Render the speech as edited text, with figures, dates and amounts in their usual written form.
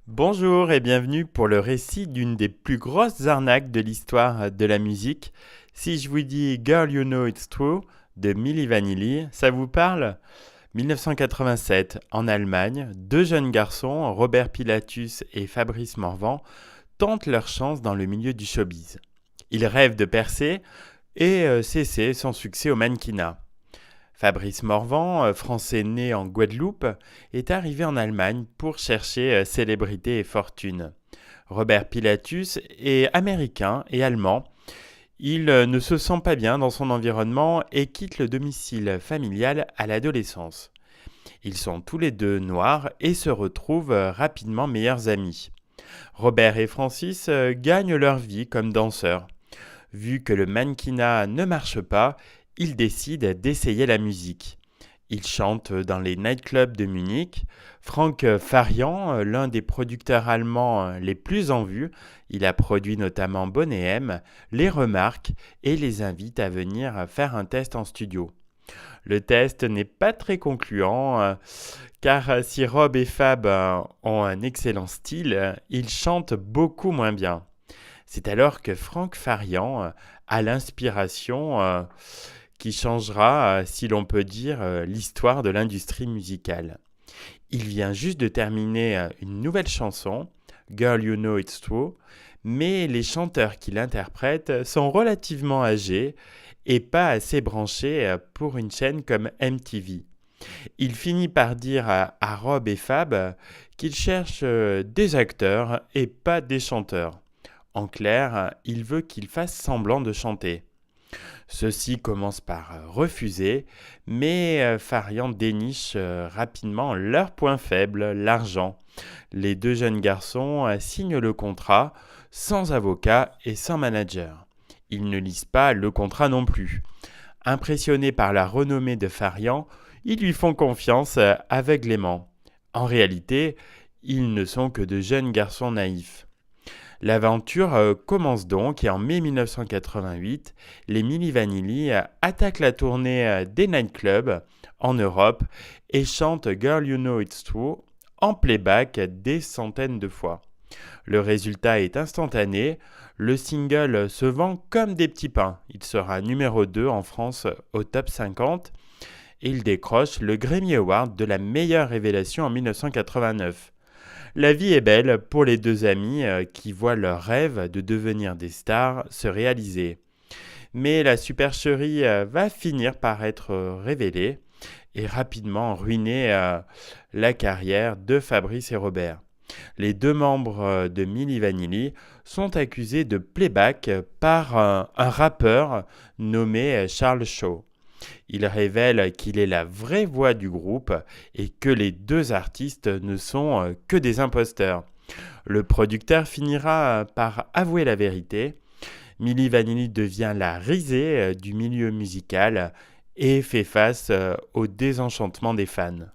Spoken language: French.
Bonjour et bienvenue pour le récit d'une des plus grosses arnaques de l'histoire de la musique. Si je vous dis Girl You Know It's True de Milli Vanilli, ça vous parle? 1987, en Allemagne, deux jeunes garçons, Robert Pilatus et Fabrice Morvan, tentent leur chance dans le milieu du showbiz. Ils rêvent de percer et cesser sans succès au mannequinat. Fabrice Morvan, français né en Guadeloupe, est arrivé en Allemagne pour chercher célébrité et fortune. Robert Pilatus est américain et allemand. Il ne se sent pas bien dans son environnement et quitte le domicile familial à l'adolescence. Ils sont tous les deux noirs et se retrouvent rapidement meilleurs amis. Robert et Francis gagnent leur vie comme danseurs. Vu que le mannequinat ne marche pas, ils décident d'essayer la musique. Ils chantent dans les nightclubs de Munich. Frank Farian, l'un des producteurs allemands les plus en vue, il a produit notamment Boney M, les remarque et les invite à venir faire un test en studio. Le test n'est pas très concluant, car si Rob et Fab ont un excellent style, ils chantent beaucoup moins bien. C'est alors que Frank Farian a l'inspiration qui changera, si l'on peut dire, l'histoire de l'industrie musicale. Il vient juste de terminer une nouvelle chanson, Girl You Know It's True, mais les chanteurs qui l'interprètent sont relativement âgés et pas assez branchés pour une chaîne comme MTV. Il finit par dire à Rob et Fab qu'ils cherchent des acteurs et pas des chanteurs. En clair, il veut qu'ils fassent semblant de chanter. Ceux-ci commencent par refuser, mais Farian déniche rapidement leur point faible, l'argent. Les deux jeunes garçons signent le contrat sans avocat et sans manager. Ils ne lisent pas le contrat non plus. Impressionnés par la renommée de Farian, ils lui font confiance aveuglément. En réalité, ils ne sont que de jeunes garçons naïfs. L'aventure commence donc et en mai 1988, les Milli Vanilli attaquent la tournée des nightclubs en Europe et chantent Girl You Know It's True en playback des centaines de fois. Le résultat est instantané, le single se vend comme des petits pains. Il sera numéro 2 en France au top 50 et il décroche le Grammy Award de la meilleure révélation en 1989. La vie est belle pour les deux amis qui voient leur rêve de devenir des stars se réaliser. Mais la supercherie va finir par être révélée et rapidement ruiner la carrière de Fabrice et Robert. Les deux membres de Milli Vanilli sont accusés de playback par un rappeur nommé Charles Shaw. Il révèle qu'il est la vraie voix du groupe et que les deux artistes ne sont que des imposteurs. Le producteur finira par avouer la vérité. Milli Vanilli devient la risée du milieu musical et fait face au désenchantement des fans.